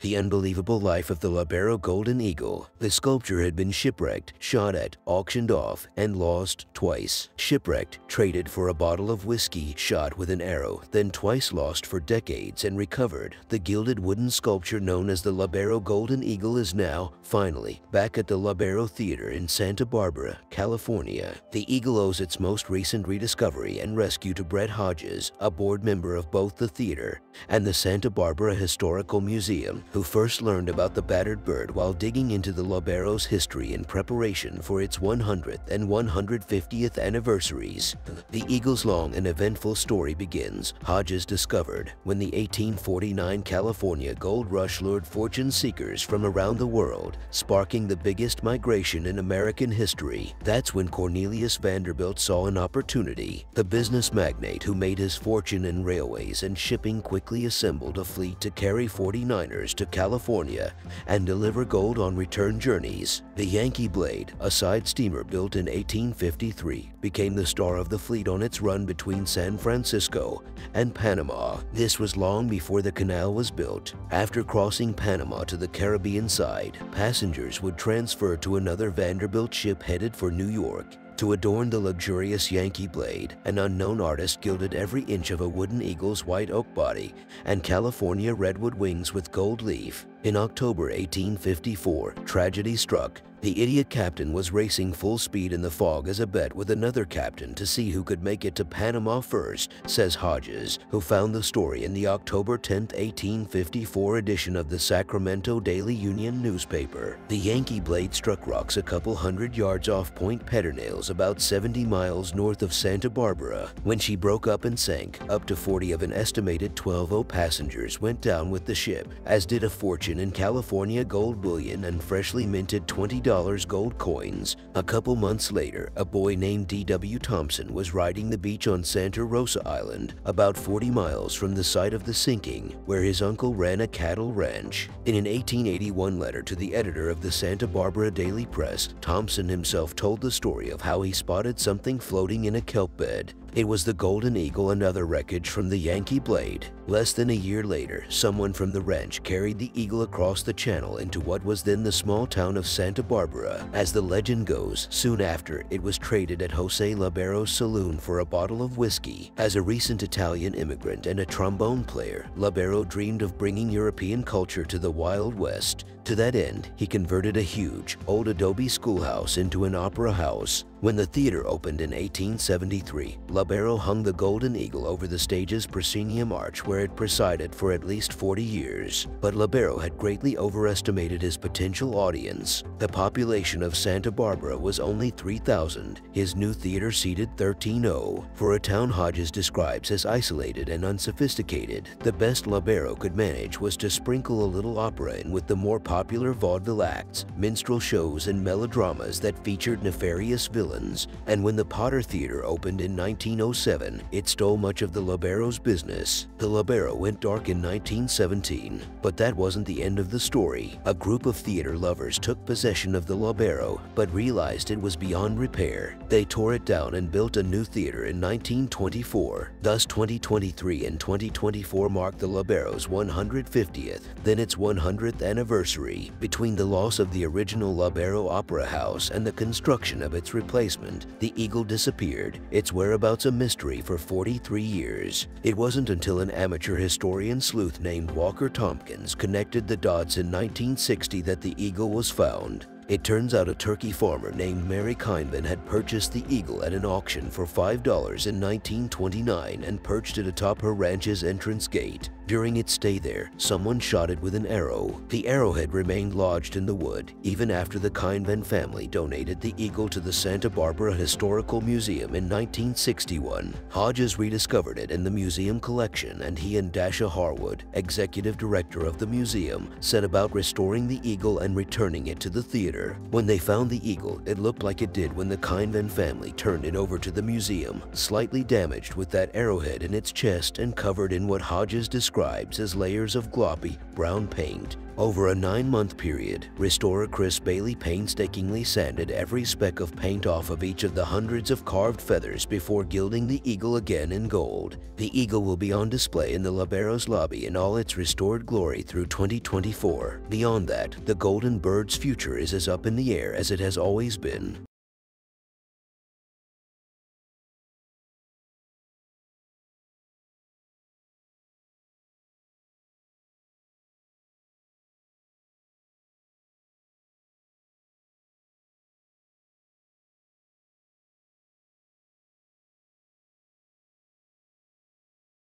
The unbelievable life of the Lobero Golden Eagle. The sculpture had been shipwrecked, shot at, auctioned off, and lost twice. Shipwrecked, traded for a bottle of whiskey, shot with an arrow, then twice lost for decades and recovered. The gilded wooden sculpture known as the Lobero Golden Eagle is now, finally, back at the Lobero Theatre in Santa Barbara, California. The eagle owes its most recent rediscovery and rescue to Brett Hodges, a board member of both the theater and the Santa Barbara Historical Museum, who first learned about the battered bird while digging into the Lobero's history in preparation for its 100th and 150th anniversaries. The eagle's long and eventful story begins. Hodges discovered when the 1849 California gold rush lured fortune seekers from around the world, sparking the biggest migration in American history. That's when Cornelius Vanderbilt saw an opportunity. The business magnate who made his fortune in railways and shipping quickly assembled a fleet to carry 49ers to California and deliver gold on return journeys. The Yankee Blade, a side steamer built in 1853, became the star of the fleet on its run between San Francisco and Panama. This was long before the canal was built. After crossing Panama to the Caribbean side, passengers would transfer to another Vanderbilt ship headed for New York. To adorn the luxurious Yankee Blade, an unknown artist gilded every inch of a wooden eagle's white oak body and California redwood wings with gold leaf. In October 1854, tragedy struck. The idiot captain was racing full speed in the fog as a bet with another captain to see who could make it to Panama first, says Hodges, who found the story in the October 10, 1854 edition of the Sacramento Daily Union newspaper. The Yankee Blade struck rocks a couple hundred yards off Point Pedernales, about 70 miles north of Santa Barbara. When she broke up and sank, up to 40 of an estimated 12 passengers went down with the ship, as did a fortune in California gold bullion and freshly minted $20 gold coins. A couple months later, a boy named D.W. Thompson was riding the beach on Santa Rosa Island, about 40 miles from the site of the sinking, where his uncle ran a cattle ranch. In an 1881 letter to the editor of the Santa Barbara Daily Press, Thompson himself told the story of how he spotted something floating in a kelp bed. It was the Golden Eagle and other wreckage from the Yankee Blade. Less than a year later, someone from the ranch carried the eagle across the channel into what was then the small town of Santa Barbara. As the legend goes, soon after, it was traded at Jose Lobero's saloon for a bottle of whiskey. As a recent Italian immigrant and a trombone player, Lobero dreamed of bringing European culture to the Wild West. To that end, he converted a huge, old adobe schoolhouse into an opera house. When the theater opened in 1873, Lobero hung the Golden Eagle over the stage's proscenium arch where it presided for at least 40 years. But Lobero had greatly overestimated his potential audience. The population of Santa Barbara was only 3,000. His new theater seated 13,000. For a town Hodges describes as isolated and unsophisticated, the best Lobero could manage was to sprinkle a little opera in with the more popular vaudeville acts, minstrel shows, and melodramas that featured nefarious villains. And when the Potter Theater opened in 1907, it stole much of the Lobero's business. The Lobero went dark in 1917, but that wasn't the end of the story. A group of theater lovers took possession of the Lobero, but realized it was beyond repair. They tore it down and built a new theater in 1924. Thus, 2023 and 2024 marked the Lobero's 150th, then its 100th anniversary. Between the loss of the original Lobero Opera House and the construction of its replacement, the Eagle disappeared, its whereabouts a mystery for 43 years. It wasn't until an amateur historian sleuth named Walker Tompkins connected the dots in 1960 that the Eagle was found. It turns out a turkey farmer named Mary Kindman had purchased the Eagle at an auction for $5 in 1929 and perched it atop her ranch's entrance gate. During its stay there, someone shot it with an arrow. The arrowhead remained lodged in the wood, even after the Kindven family donated the eagle to the Santa Barbara Historical Museum in 1961. Hodges rediscovered it in the museum collection, and he and Dasha Harwood, executive director of the museum, set about restoring the eagle and returning it to the theater. When they found the eagle, it looked like it did when the Kindven family turned it over to the museum, slightly damaged with that arrowhead in its chest and covered in what Hodges describes as layers of gloppy, brown paint. Over a 9-month period, restorer Chris Bailey painstakingly sanded every speck of paint off of each of the hundreds of carved feathers before gilding the eagle again in gold. The eagle will be on display in the Lobero's lobby in all its restored glory through 2024. Beyond that, the golden bird's future is as up in the air as it has always been.